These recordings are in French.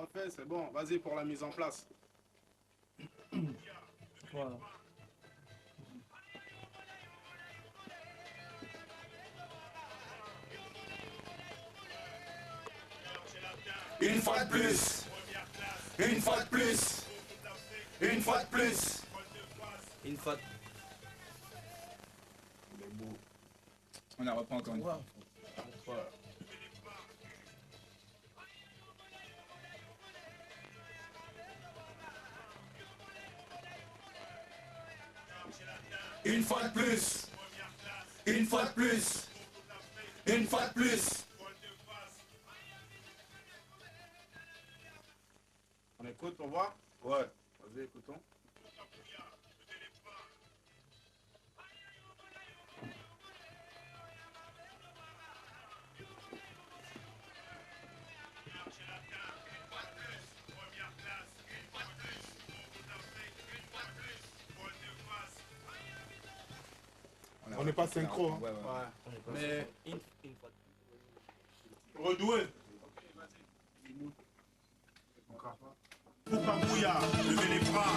refais, c'est bon. Vas-y pour la mise en place. Voilà. Une fois de plus. Une fois de plus. Une fois de plus. Une fois. Il est beau. On a repris encore une fois. Une fois de plus. Une fois de plus. Une fois de plus. On écoute pour voir? Ouais. Vas-y, écoutons. On n'est pas synchro. Hein. Ouais, ouais. Mais une fois. Redoué. Bouya, levez les bras.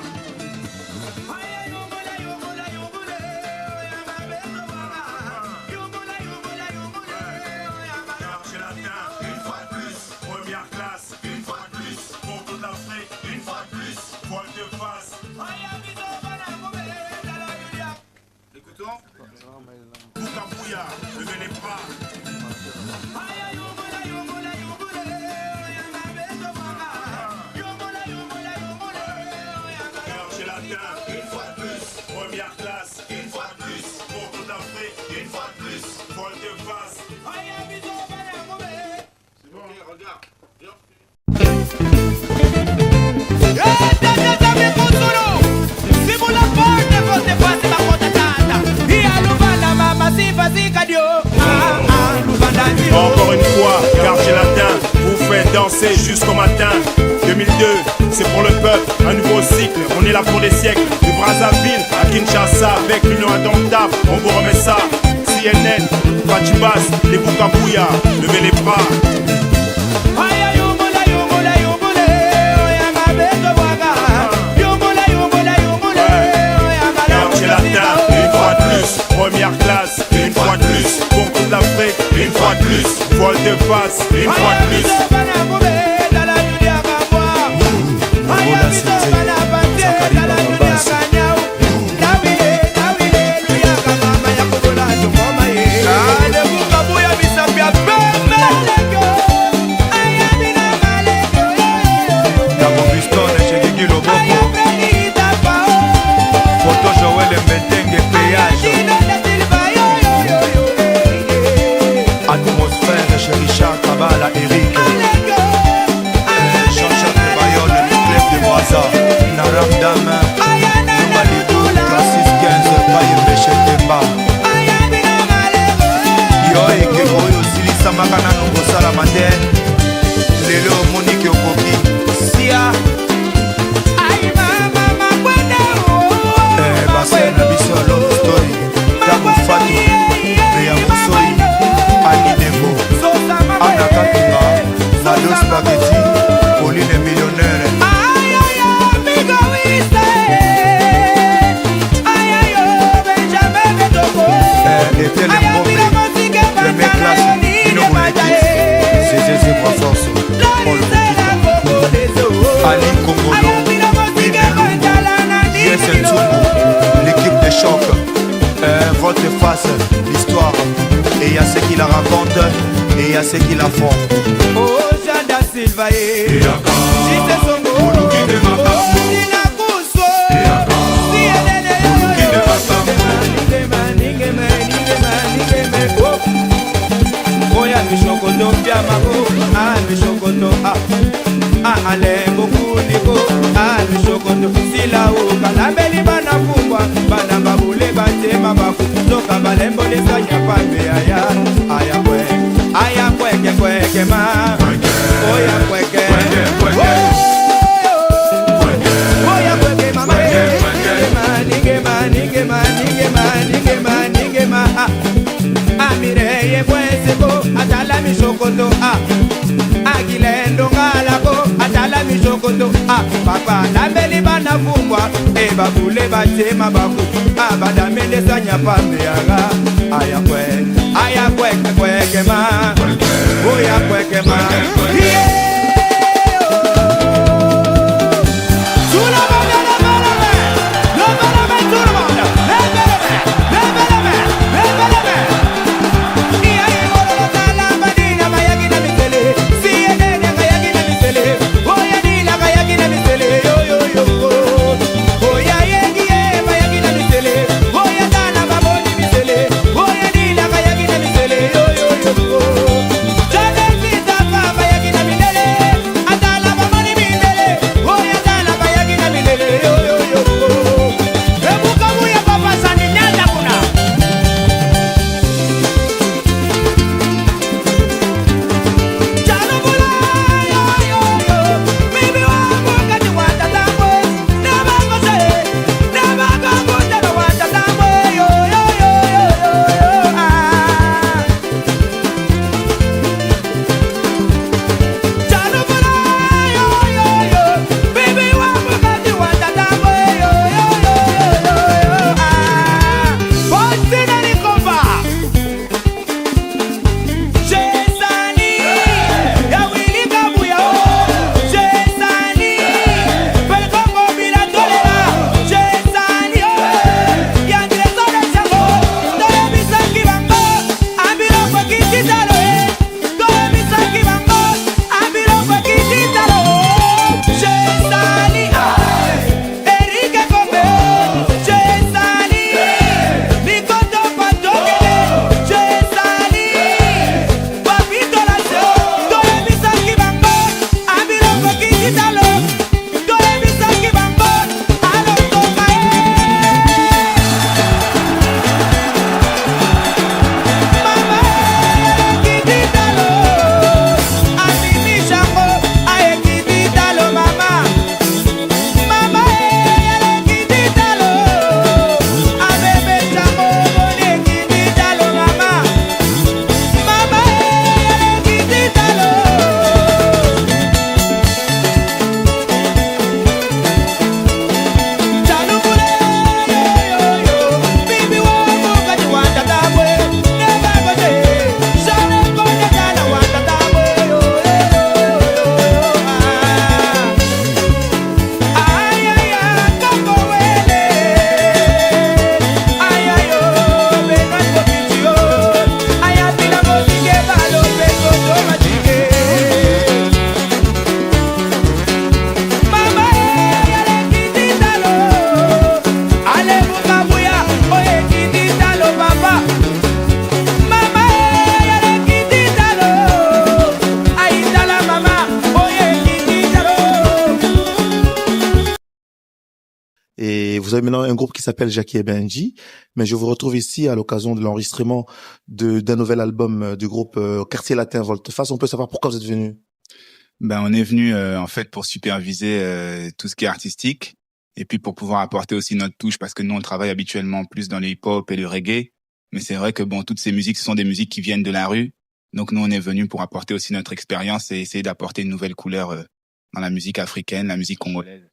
Cherchez la terre, une fois de plus. Première classe, une fois de plus. Pour toute l'Afrique, une fois de plus. Voile de face. Écoutons. Bouya, levez les bras. Cherchez la terre, une fois de plus. Première classe, une fois de plus. Pour toute l'Afrique, une fois de plus. Voile de face. C'est bon, regarde. Viens. Encore une fois, Garche Latin vous fait danser jusqu'au matin. 2002, c'est pour le peuple, un nouveau cycle. On est là pour des siècles. Du Brazzaville à Kinshasa, avec l'union indomptable, on vous remet ça. CNN, Fatibas, les Boukabouya, levez les bras. Garche Latin, une fois de plus. Première classe, une fois de plus. Pour toute l'Afrique, une fois de plus. Voile de face, une fois de plus. Atmosphère chez Richard Kabala, Eric Jean-Jacques Bayonne, le club de Brazza Naram Dame, Noumalibou, Classis 15, Bayembe Chetemba Yo eke oyo silisa makana nongosala mate lelo Monique Okoki Sia Basel na biso Love Story Tabu Fatu Rea Mosoi Annie Dembo Anna Katunga Nado Spaghetti Pauline Millionnaire Etienne Mbombe Premier classe Nino Monétique Zézé Bras Force Paul Okita Ali Kongolo Binelungu Yes Nzungu L'équipe de choc Votre face L'histoire Et il y a ceux qui la racontent Et il y a ceux qui la font Oh Janda Silva Jite Songo Nina Kuso Sielele Oya Mishokoto Piamako Mishokoto Alembo Kuliko Mishokoto Sila Uka Nabeli Bana Fungwa Bana Babule Batema Bafu Soka Balembo Lesanya Pambe Aya kweke kweke ma Oya kweke Oya kweke mama Nigema Amireye Bweseko Atala Mishokoto Agilendo Galako Atala sokoto papa nambeli bana fumbwa babule batema baku badamendesa nyapambe yaga ayakwekema oya kwekema Et vous avez maintenant un groupe qui s'appelle Jackie et Benji, mais je vous retrouve ici à l'occasion de l'enregistrement d'un nouvel album du groupe Quartier Latin Volte-Face. On peut savoir pourquoi vous êtes venu? On est venu en fait pour superviser tout ce qui est artistique et puis pour pouvoir apporter aussi notre touche parce que nous on travaille habituellement plus dans le hip-hop et le reggae, mais c'est vrai que toutes ces musiques ce sont des musiques qui viennent de la rue. Donc nous on est venu pour apporter aussi notre expérience et essayer d'apporter une nouvelle couleur dans la musique africaine, la musique congolaise.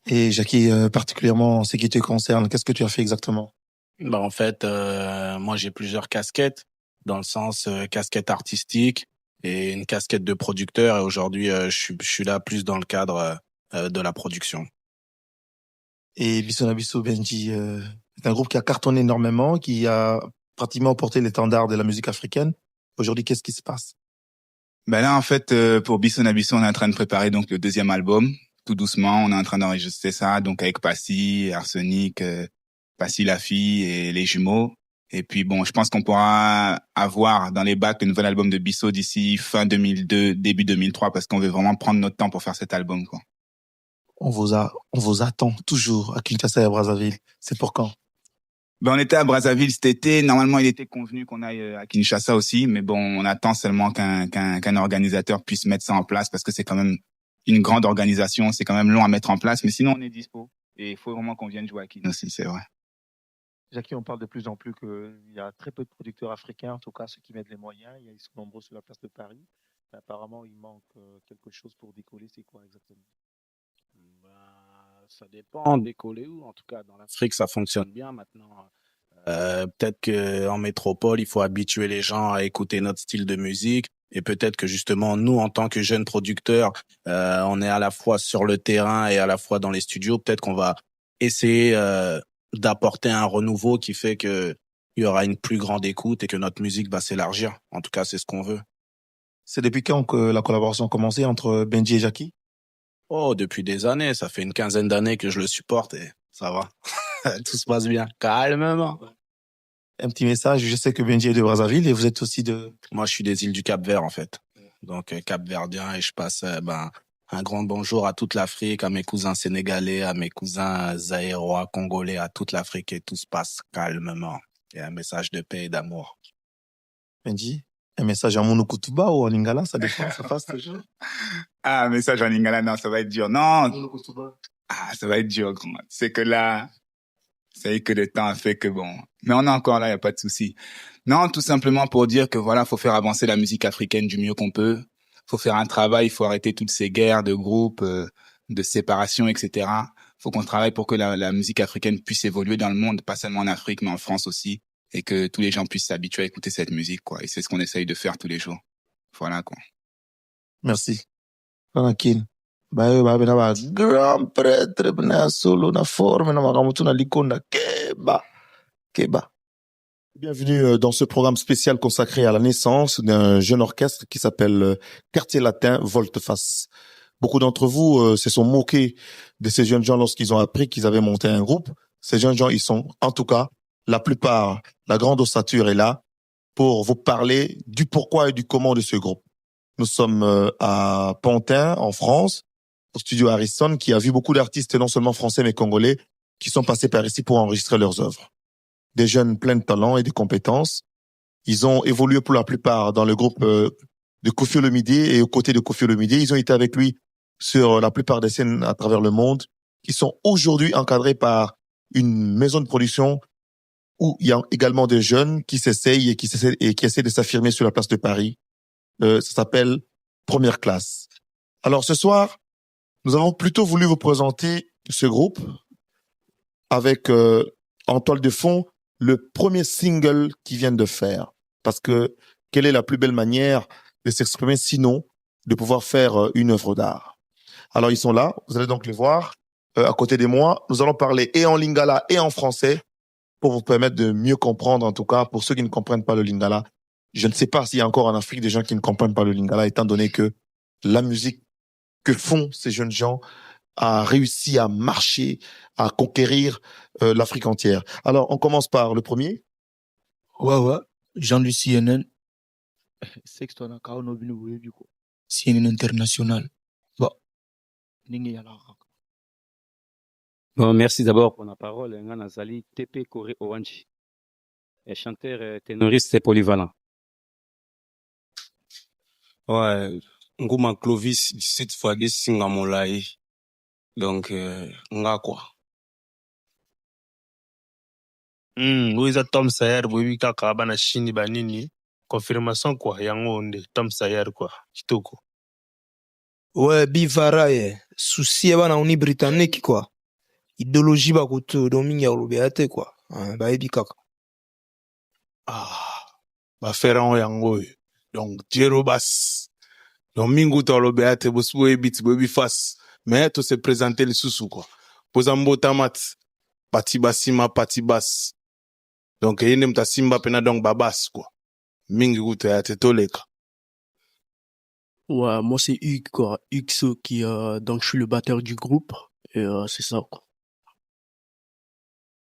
Et Jackie, particulièrement en ce qui te concerne, qu'est-ce que tu as fait exactement? En fait, moi j'ai plusieurs casquettes, dans le sens casquette artistique et une casquette de producteur. Et aujourd'hui, je suis là plus dans le cadre de la production. Et Bissona Bisso Benji, c'est un groupe qui a cartonné énormément, qui a pratiquement porté l'étendard de la musique africaine. Aujourd'hui, qu'est-ce qui se passe? Là, en fait, pour Bissona Bisso, on est en train de préparer donc le deuxième album. Tout doucement, on est en train d'enregistrer ça, donc avec Passy, Arsenic, Passy la fille et les jumeaux. Et puis je pense qu'on pourra avoir dans les bacs le nouvel album de Bisso d'ici fin 2002, début 2003, parce qu'on veut vraiment prendre notre temps pour faire cet album, quoi. On vous attend toujours à Kinshasa et à Brazzaville. C'est pour quand? On était à Brazzaville cet été. Normalement, il était convenu qu'on aille à Kinshasa aussi, mais on attend seulement qu'un organisateur puisse mettre ça en place parce que c'est quand même une grande organisation, c'est quand même long à mettre en place, mais sinon on est dispo. Et il faut vraiment qu'on vienne jouer à Kin aussi, c'est vrai. Jackie, on parle de plus en plus qu'il y a très peu de producteurs africains, en tout cas ceux qui mettent les moyens. Ils sont nombreux sur la place de Paris. Apparemment, il manque quelque chose pour décoller. C'est quoi exactement? Ça dépend décoller où. En tout cas, dans l'Afrique, ça fonctionne bien maintenant. Peut-être que en métropole, il faut habituer les gens à écouter notre style de musique. Et peut-être que justement, nous, en tant que jeunes producteurs, on est à la fois sur le terrain et à la fois dans les studios. Peut-être qu'on va essayer d'apporter un renouveau qui fait que il y aura une plus grande écoute et que notre musique va s'élargir. En tout cas, c'est ce qu'on veut. C'est depuis quand que la collaboration a commencé entre Benji et Jackie? Oh, depuis des années. Ça fait une quinzaine d'années que je le supporte et ça va. Tout se passe bien. Calmement. Un petit message, je sais que Benji est de Brazzaville et vous êtes aussi de... Moi, je suis des îles du Cap-Vert, en fait. Donc, Cap-Verdien, et je passe un grand bonjour à toute l'Afrique, à mes cousins sénégalais, à mes cousins zaïrois, congolais, à toute l'Afrique, et tout se passe calmement. Et un message de paix et d'amour. Benji, un message en Monokutuba ou en Lingala, ça dépend, ça passe toujours. Ah, un message en lingala, non, ça va être dur. Non. Ah, ça va être dur, grand. C'est que là, ça y est que le temps a fait que bon. Mais on est encore là, y a pas de souci. Non, tout simplement pour dire que voilà, faut faire avancer la musique africaine du mieux qu'on peut. Faut faire un travail, il faut arrêter toutes ces guerres de groupes, de séparation, etc. Faut qu'on travaille pour que la musique africaine puisse évoluer dans le monde, pas seulement en Afrique, mais en France aussi. Et que tous les gens puissent s'habituer à écouter cette musique, quoi. Et c'est ce qu'on essaye de faire tous les jours. Voilà, quoi. Merci. Tranquille. Grand prêtre, na solo, na forme, na maramutu, na likonda, keba. Keba. Bienvenue dans ce programme spécial consacré à la naissance d'un jeune orchestre qui s'appelle Quartier Latin Volte-Face. Beaucoup d'entre vous se sont moqués de ces jeunes gens lorsqu'ils ont appris qu'ils avaient monté un groupe. Ces jeunes gens, ils sont, en tout cas, la plupart, la grande ossature est là pour vous parler du pourquoi et du comment de ce groupe. Nous sommes à Pantin, en France, au studio Harrison, qui a vu beaucoup d'artistes, non seulement français mais congolais, qui sont passés par ici pour enregistrer leurs œuvres. Des jeunes pleins de talent et de compétences. Ils ont évolué pour la plupart dans le groupe de Koffi Olomide et aux côtés de Koffi Olomide. Ils ont été avec lui sur la plupart des scènes à travers le monde. Ils sont aujourd'hui encadrés par une maison de production où il y a également des jeunes qui s'essayent et qui essaient de s'affirmer sur la place de Paris. Ça s'appelle Première Classe. Alors ce soir, nous avons plutôt voulu vous présenter ce groupe avec en toile de fond le premier single qu'ils viennent de faire. Parce que quelle est la plus belle manière de s'exprimer sinon de pouvoir faire une œuvre d'art? Alors ils sont là, vous allez donc les voir à côté de moi. Nous allons parler et en lingala et en français pour vous permettre de mieux comprendre, en tout cas pour ceux qui ne comprennent pas le lingala. Je ne sais pas s'il y a encore en Afrique des gens qui ne comprennent pas le lingala, étant donné que la musique que font ces jeunes gens a réussi à marcher, à conquérir l'Afrique entière. Alors, on commence par le premier. Ouais, Jean-Luc CNN. Sexto na kao no bino webi ko. CNN International. Bon. Bon, merci d'abord pour la parole. Nga Nazali TP Kore Owanji. Chanteur, ténoriste et polyvalent. Ouais, Nguma Clovis, cette fois, des Singamolai. Donc, nga quoi. Wiza Tom Sayer, Bobi Kaka, Bana Shini Banini. Confirmation quoi, yango onde, Tom Sayer quoi, kitoko. Ouais, Bivaraye, souci bana uni britannique quoi. Idéologie ba kuto dominga olobeate quoi. Ba ebi kaka. Ba ferran yango. Donc Jero Bass. Donc mingu to olobeate bosu ebit bobi face. Mais to se présenter le sous quoi. Pozambo tamat. Pati basima pati bas. Donc yene mta simba pena donc babas quoi. Mingi goûte à Tetoleka. Ouais, moi c'est Hugues quoi. Hugues qui donc je suis le batteur du groupe et c'est ça quoi.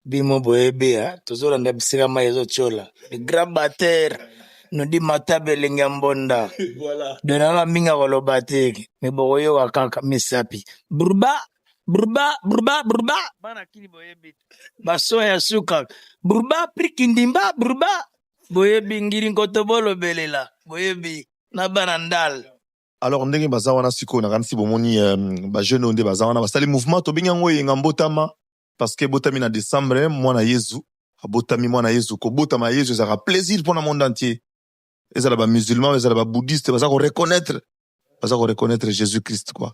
Bimo boebea tozolanda bisika mayezo chola le grand batteur nous dit matabe lengambonda voilà donala minga kolo bateki me boyo wakaka misapi burba bana kili boyebi baso ya suka burba prikindimba burba boyebi ngiri nkotobolo belela boyebi na banandal. Alors ndenge bazawana siko na kanisi bomoni ba jeune onde bazawana basali mouvement to binyango yenga mbotama parce que botami na décembre mwana Yesu abotami mwana Yesu ko botama Yesu ça aura plaisir pour le monde entier. ezala ba musulman ezala ba bouddhiste baza ko reconnaître Jésus-Christ quoi.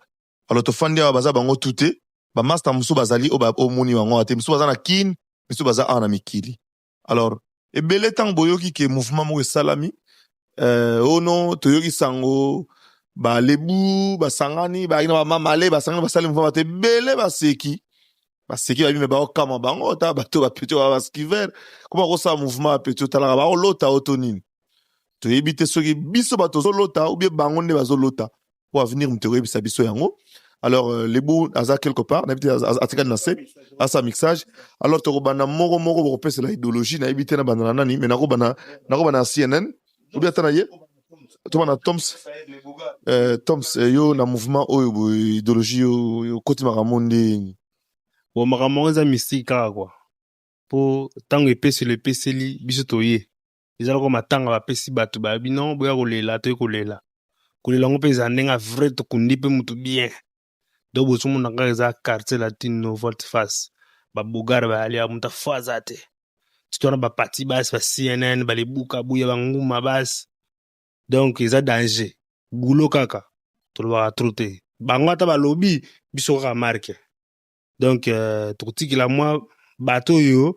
Alors tofandi awa baza bango tute ba master musu bazali o moni wango ate musu baza na kin musu baza ana mikili. Alors ebele tang boyoki ke mouvement mo salami ono toyoki sango ba lebu ba sangani ba ina ba mamale ba sangani ba salim mouvement te bele ba seki ba bime ba okama bango ta bato ba petio ba skiver kuma ko sa mouvement petio tala ba lota otonini to ebite soki biso bato zo lota ou bien bango ne bazo lota pour avenir mtero ebisa biso yango. Alors lebu aza quelque part na ebite atika na se asa mixage alors to bana moko bo pesa la idéologie na ebite na bana nani mais na ko bana CNN ou bien tana ye to bana Toms yo na mouvement oyo idéologie yo koti makamonde bon makambo eza mystique kaka quoi po tango epeseli biso toye ezala ko matanga bapesi bato babi non boya kolela to kolela ngo mpe eza ndenge vrai tokundi mpe mutu bien donc bozomona kaka eza quartier latino volte face babogare bayali ya mutu afaza te titwana bapati basi ba CNN balebuka buya banguma basi donc eza danger gulo kaka tolobaka tro te bango ata balobi biso kaka marke donc tokotikila mwa bato oyo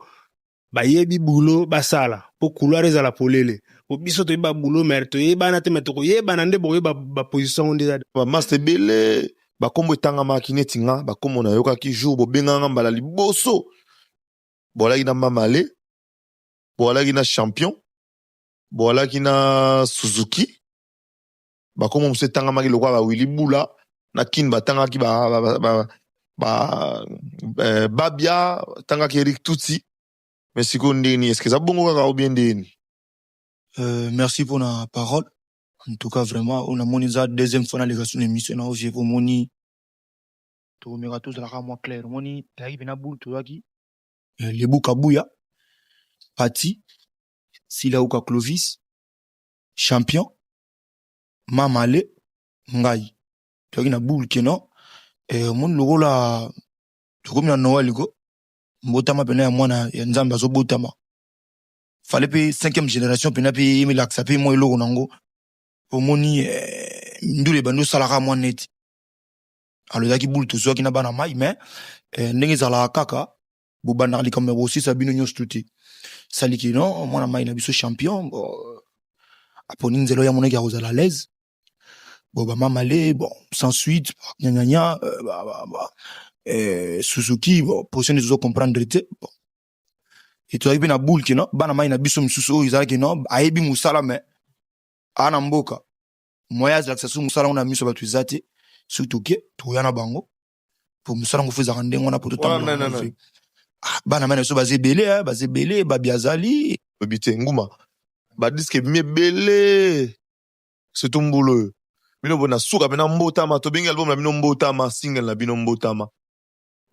bayebi bulo basala po couloir ezala polele po biso toyeba bulo mer toyebana te me tokoyebana nde boyeba baposition nde bamaster ebele bakombo etangamaki neti nga bakombo nayokaki jour bobenganga mbala liboso boalaki na mamale boalaki na champion boalaki na Suzuki bakombo mosu etangamaki lokwa bawili bula na kini batangaki babia tangaki Eric Tutsi mais siko ndeni est-ce que ça bongo kaka ou bien ndeni merci pour la parole. En tout cas, vraiment, on a moni za deuxième fois dans l'émission émission na j'ai pour moni to mera tous la moi clair moni tayi bena boule to yaki les bukabuya Pati Silauka Clovis champion Mamale ngai to yaki na boule keno mon logo la to comme na Noël go mbotama pena ya mwana ya nzambe azobotama fallait pe 5e génération pena pe milaksa pe mo logo nango omoni ndule bando salaka mwa net alozaki bulu to soki na bana mai mais ndenge zala kaka bobanda likambo aussi sabino nyos tuti saliki non mwana mai na biso champion aponi nzelo ya moneki azala l'aise bon ba mamale bon sans suite nyanya Suzuki bon position de comprendre te bon et toi ibina boule ki non bana mai na biso msusu izaki non ayebi musala mais ana mboka moya za ksasu musala ona miso batu izate surtout ke to yana bango pour musala ngo feza rande ngona poto tambo bana mai na so bazebele babiazali bobite nguma ba diske mebele c'est ton boulot bino bona suka bena mbotama to bengi album na bino mbotama single na bino mbotama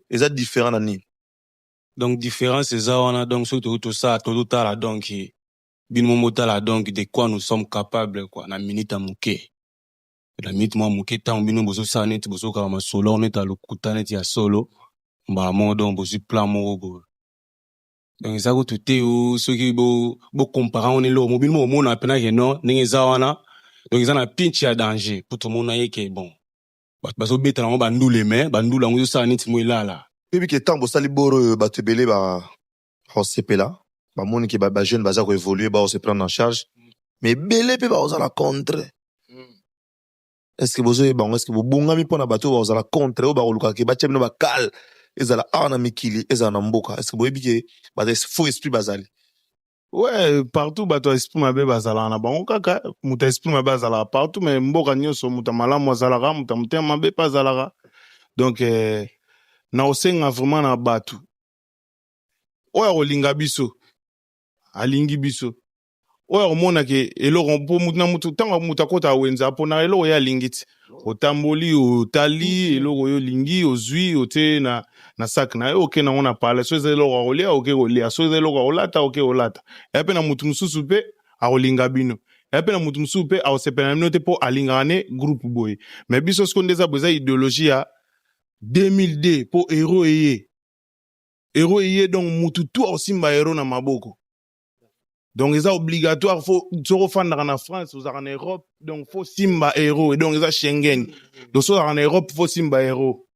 eza différent na ni donc différence eza wana donc surtout tout ça tout là donc bino motala donc de quoi nous sommes capables quoi na minute muke la minute moi muke tant bino bozo sa net bozo ka ma solo on est à lokuta net ya solo ba mo donc bozo plan mo go donc ça ko tout o ce qui bo comparer on est là mobile mo na pena que non ninga za wana donc ils en a pinch ya danger pour tout le monde que bon bazo beta na ba ndule mais ba ndula ngo sa net mo ilala ebi ke tant bo sali boro ba tebele ba sepela ba moni ke ba jeune baza ko évoluer ba se prendre en charge mais belé pe ba ozala contre est-ce que bozo ba est-ce que bo bongami pona bato ba ozala contre o ba luka ke ba tchemno ba kal ezala ana mikili ezala na mboka est-ce que bo ebi ke ba des faux esprit bazali ouais partout bato esprit mabe bazala na bango kaka muta esprit mabe bazala partout mais mboka nyoso muta malamu azala muta mutema mabe pas azala donc na osenga vraiment na bato oya kolinga biso alingi biso oya komona ke eloko mpo mutu na mutu ntango mutu akota wenza mpo na eloko ye alingi ti otamboli otali eloko yo lingi ozwi ote na sak na yo oke nango na pale so eza eloko akolia oke kolia so eza eloko akolata oke kolata ya mpe na mutu mosusu mpe akolinga bino ya mpe na mutu mosusu mpe akosepela na bino te mpo alingaka ne groupe boye mais biso siko nde eza bo eza idéologie ya 2002 po hero eye donc mutu tu akosimba hero na maboko donc eza obligatoire faut soko fandaka na France ozalaka na Europe donc faut simba héros et donc eza Schengen donc so ozalaka na Europe faut simba héros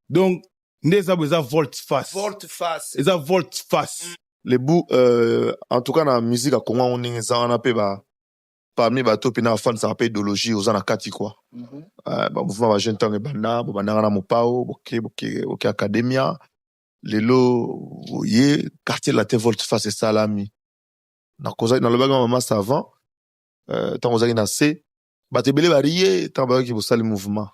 donc nde eza bo eza volte-face eza volte-face les bouts en tout cas na musique à Congo on est ça on a pas parmi bato pina fan ça appelle idéologie aux na kati quoi ba mouvement ba jeune tangue bana bo bana na mopao boke academia lelo ye quartier la te volte-face salami na koza na le baga mama savant tant ozaki na C batebele bariye tant ba ki bo sali mouvement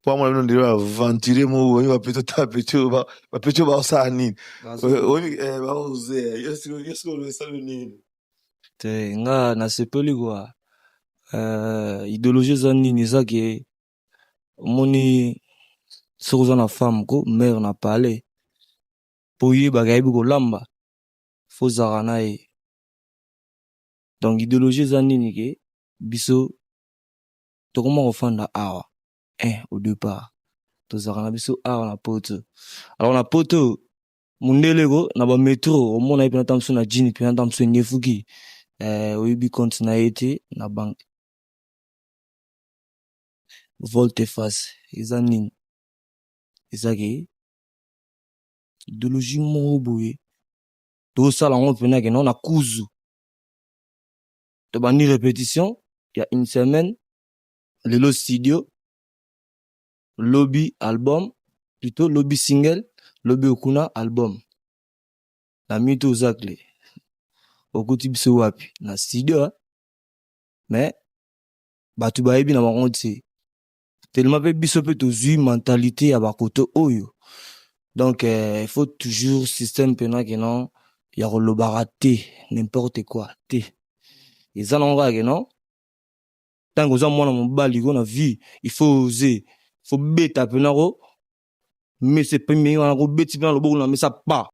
pour moi non dire ventiler mo va plutôt taper tu va plutôt ba ça ni oui ba oser yesko le saloni te nga nasepeli kwa idéologie za nini eza ke omoni soki oza na femme ko mare na pale po yebaka yebi kolamba fo ozalaka na ye donc idéologie eza nini ke biso tokoma kofanda awa au départ tozalaka na biso awa na poto alors na poto mundele ko na ba metro omona ye mpena tamso na jini mpena tamso enyefuki oyebi compte na ye te na banke volte-face eza nini eza ke idéologie moko boye tozosala yango mpena ke nao na kuzu tobandi répétition ya une semaine lelo studio lobby album plutôt lobby single lobby okuna album na mito ozakle okuti biso wapi na studio mais bato bayebi na bango te tellement pe biso pe tozwi mentalité ya bakoto oyo donc il faut toujours système pena ke non ya kolobaka te n'importe quoi te eza nango kaka ke non ntango oza mwana mobali ko na vie il faut oser faut beta pena ko mese pe mingi wana ko beti pena loboko na mesa pa